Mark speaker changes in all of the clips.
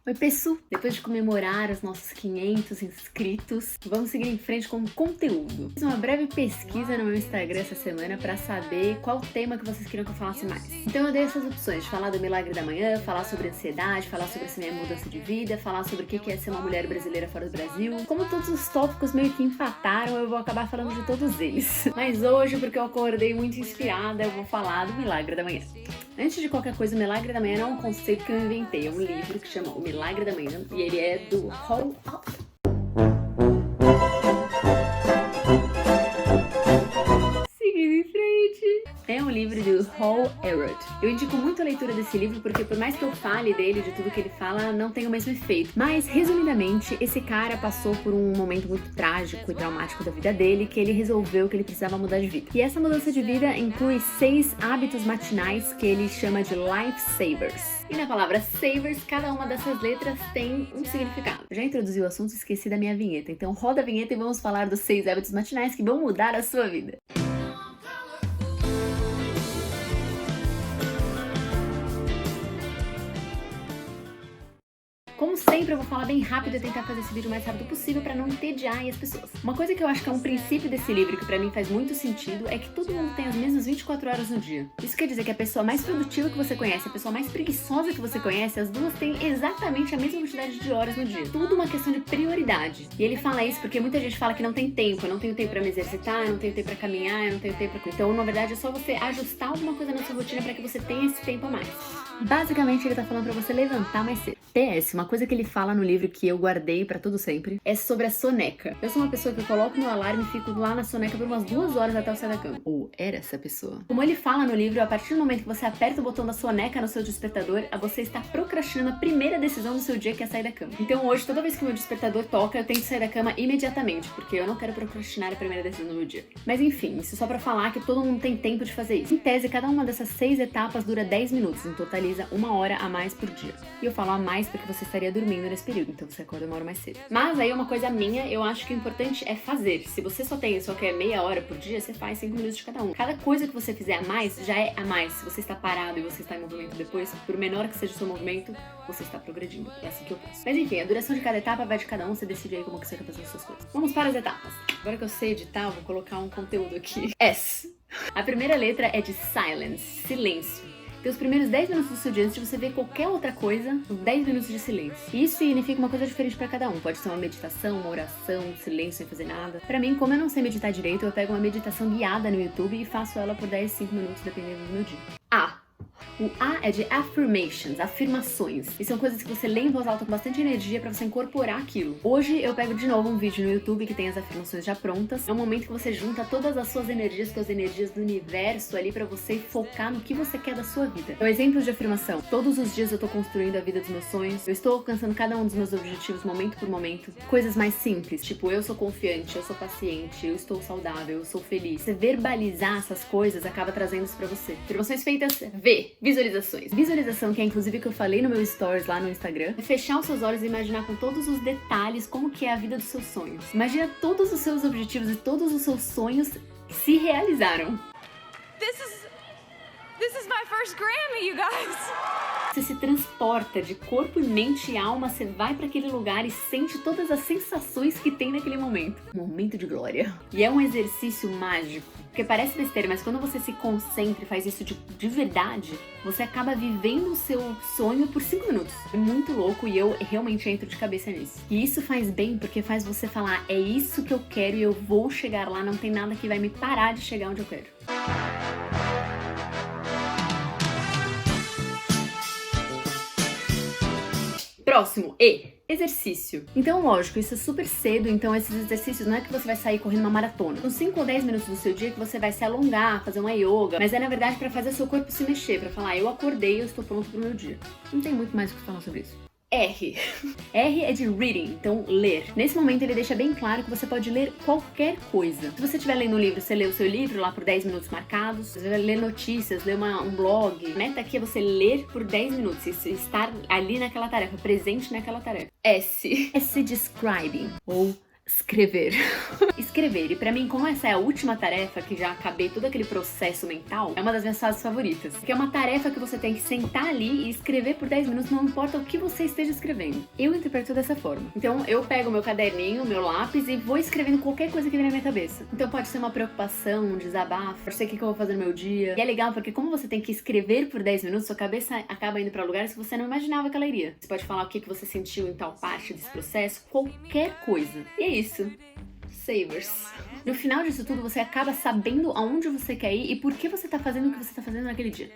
Speaker 1: Oi, pessoal! Depois de comemorar os nossos 500 inscritos, vamos seguir em frente com conteúdo. Fiz uma breve pesquisa no meu Instagram essa semana para saber qual tema que vocês queriam que eu falasse mais. Então eu dei essas opções de falar do milagre da manhã, falar sobre ansiedade, falar sobre essa minha mudança de vida, falar sobre o que é ser uma mulher brasileira fora do Brasil. Como todos os tópicos meio que empataram, eu vou acabar falando de todos eles. Mas hoje, porque eu acordei muito inspirada, eu vou falar do milagre da manhã. Antes de qualquer coisa, o Milagre da Manhã não é um conceito que eu inventei, é um livro que chama O Milagre da Manhã e ele é do Hall Up. Seguindo em frente. É um livro do Hal Elrod. Eu indico muito a leitura desse livro porque por mais que eu fale dele, de tudo que ele fala, não tem o mesmo efeito. Mas, resumidamente, esse cara passou por um momento muito trágico e traumático da vida dele, que ele resolveu que ele precisava mudar de vida. E essa mudança de vida inclui 6 hábitos matinais que ele chama de lifesavers. E na palavra savers, cada uma dessas letras tem um significado. Eu já introduzi o assunto e esqueci da minha vinheta, então roda a vinheta e vamos falar dos 6 hábitos matinais que vão mudar a sua vida. Como sempre, eu vou falar bem rápido e tentar fazer esse vídeo o mais rápido possível para não entediar as pessoas. Uma coisa que eu acho que é um princípio desse livro que pra mim faz muito sentido é que todo mundo tem as mesmas 24 horas no dia. Isso quer dizer que a pessoa mais produtiva que você conhece, a pessoa mais preguiçosa que você conhece, as duas têm exatamente a mesma quantidade de horas no dia. Tudo uma questão de prioridade. E ele fala isso porque muita gente fala que não tem tempo, eu não tenho tempo pra me exercitar, eu não tenho tempo pra caminhar, eu não tenho tempo pra... Então, na verdade, é só você ajustar alguma coisa na sua rotina para que você tenha esse tempo a mais. Basicamente, ele tá falando pra você levantar mais cedo. PS, uma coisa que ele fala no livro que eu guardei pra todo sempre é sobre a soneca. Eu sou uma pessoa que eu coloco meu alarme e fico lá na soneca por umas 2 horas até eu sair da cama. Ou era essa pessoa. Como ele fala no livro, a partir do momento que você aperta o botão da soneca no seu despertador, você está procrastinando a primeira decisão do seu dia, que é sair da cama. Então hoje, toda vez que o meu despertador toca, eu tenho que sair da cama imediatamente, porque eu não quero procrastinar a primeira decisão do meu dia. Mas enfim, isso só pra falar que todo mundo tem tempo de fazer isso. Em tese, cada uma dessas 6 etapas dura 10 minutos, então totaliza 1 hora a mais por dia. E eu falo a mais porque você estaria dormindo nesse período, então você acorda 1 hora mais cedo. Mas aí uma coisa minha, eu acho que o importante é fazer. Se você só quer meia hora por dia, você faz 5 minutos de cada um. Cada coisa que você fizer a mais, já é a mais. Se você está parado e você está em movimento depois, por menor que seja o seu movimento, você está progredindo. É assim que eu penso. Mas enfim, a duração de cada etapa vai de cada um, você decide aí como que você quer fazer as suas coisas. Vamos para as etapas. Agora que eu sei editar, eu vou colocar um conteúdo aqui. S. A primeira letra é de silence, silêncio. Ter os primeiros 10 minutos do seu dia antes de você ver qualquer outra coisa, os 10 minutos de silêncio. E isso significa uma coisa diferente pra cada um. Pode ser uma meditação, uma oração, um silêncio sem fazer nada. Pra mim, como eu não sei meditar direito, eu pego uma meditação guiada no YouTube e faço ela por 10, 5 minutos, dependendo do meu dia. A. O A é de affirmations, afirmações. E são coisas que você lê em voz alta com bastante energia pra você incorporar aquilo. Hoje eu pego de novo um vídeo no YouTube que tem as afirmações já prontas. É um momento que você junta todas as suas energias com as energias do universo ali pra você focar no que você quer da sua vida. Então, exemplos de afirmação. Todos os dias eu tô construindo a vida dos meus sonhos. Eu estou alcançando cada um dos meus objetivos momento por momento. Coisas mais simples, tipo eu sou confiante, eu sou paciente, eu estou saudável, eu sou feliz. Você verbalizar essas coisas acaba trazendo isso pra você. Afirmações feitas, V. Visualizações. Visualização, que é inclusive o que eu falei no meu stories lá no Instagram, é fechar os seus olhos e imaginar com todos os detalhes como que é a vida dos seus sonhos. Imagina todos os seus objetivos e todos os seus sonhos que se realizaram.
Speaker 2: This is my first Grammy, you guys!
Speaker 1: Você se transporta de corpo, mente e alma, você vai pra aquele lugar e sente todas as sensações que tem naquele momento. Um momento de glória. E é um exercício mágico. Porque parece besteira, mas quando você se concentra e faz isso de verdade, você acaba vivendo o seu sonho por 5 minutos. É muito louco e eu realmente entro de cabeça nisso. E isso faz bem porque faz você falar, é isso que eu quero e eu vou chegar lá, não tem nada que vai me parar de chegar onde eu quero. Próximo, E. Exercício. Então, lógico, isso é super cedo, então esses exercícios não é que você vai sair correndo uma maratona. São 5 ou 10 minutos do seu dia que você vai se alongar, fazer uma yoga, mas é na verdade pra fazer o seu corpo se mexer, pra falar, eu acordei, eu estou pronto pro meu dia. Não tem muito mais o que falar sobre isso. R. R é de reading, então ler. Nesse momento ele deixa bem claro que você pode ler qualquer coisa. Se você estiver lendo um livro, você lê o seu livro lá por 10 minutos marcados. Você vai ler notícias, ler um blog. A meta aqui é você ler por 10 minutos e estar ali naquela tarefa, presente naquela tarefa. S. S describing, ou Escrever. Escrever. E pra mim, como essa é a última tarefa, que já acabei todo aquele processo mental, é uma das minhas fases favoritas. Porque é uma tarefa que você tem que sentar ali e escrever por 10 minutos, não importa o que você esteja escrevendo. Eu interpreto dessa forma. Então, eu pego meu caderninho, meu lápis e vou escrevendo qualquer coisa que vem na minha cabeça. Então, pode ser uma preocupação, um desabafo, pode ser o que eu vou fazer no meu dia. E é legal porque como você tem que escrever por 10 minutos, sua cabeça acaba indo pra lugares que você não imaginava que ela iria. Você pode falar o que você sentiu em tal parte desse processo, qualquer coisa. E é isso. Savers. No final disso tudo, você acaba sabendo aonde você quer ir e por que você tá fazendo o que você tá fazendo naquele dia.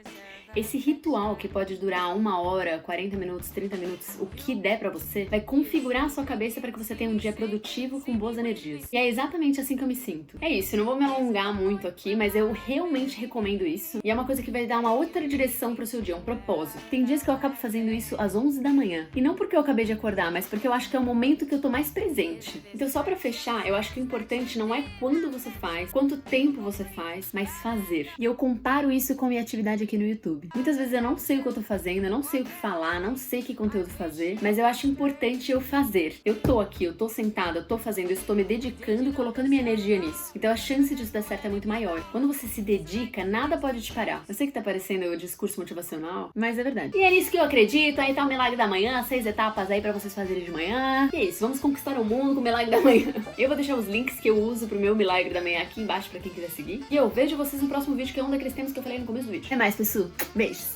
Speaker 1: Esse ritual, que pode durar 1 hora, 40 minutos, 30 minutos, o que der pra você, vai configurar a sua cabeça para que você tenha um dia produtivo com boas energias. E é exatamente assim que eu me sinto. É isso, eu não vou me alongar muito aqui, mas eu realmente recomendo isso. E é uma coisa que vai dar uma outra direção pro seu dia, um propósito. Tem dias que eu acabo fazendo isso às 11 da manhã. E não porque eu acabei de acordar, mas porque eu acho que é o momento que eu tô mais presente. Então, só pra fechar, eu acho que o importante não é quando você faz, quanto tempo você faz, mas fazer. E eu comparo isso com a minha atividade aqui no YouTube. Muitas vezes eu não sei o que eu tô fazendo, eu não sei o que falar, não sei que conteúdo fazer, mas eu acho importante eu fazer. Eu tô aqui, eu tô sentada, eu tô fazendo, eu estou me dedicando e colocando minha energia nisso. Então a chance disso dar certo é muito maior. Quando você se dedica, nada pode te parar. Eu sei que tá parecendo o discurso motivacional, mas é verdade. E é nisso que eu acredito, aí tá o Milagre da Manhã, 6 etapas aí pra vocês fazerem de manhã. E é isso, vamos conquistar o mundo com o Milagre da Manhã. Eu vou deixar os links que eu uso pro meu Milagre da Manhã aqui embaixo pra quem quiser seguir. E eu vejo vocês no próximo vídeo, que é um daqueles temas que eu falei no começo do vídeo. Até mais, pessoal. Beijos!